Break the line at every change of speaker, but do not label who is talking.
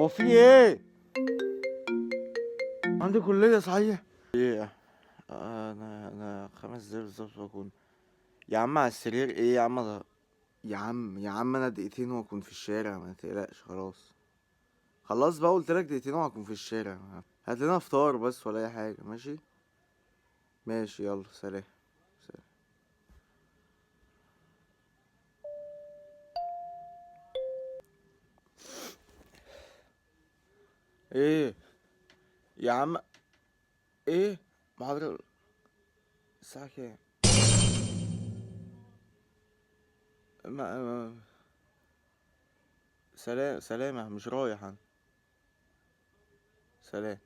في ايه؟ عندي كلية صحيح. ايه؟ انا 5 دقايق بالظبط واكون. يا عم على السرير ايه يا عم ده؟ يا عم انا دقيقتين واكون في الشارع، ما تقلقش. خلاص خلاص بقى، قلت لك دقيقتين وهكون في الشارع. هات لنا فطار بس ولا اي حاجة. ماشي ماشي، يلا سلام. سلام. ايه يا عم؟ ايه محاضرة الساعة كام؟ ما... سلام سلام، مش رايح انا. سلام.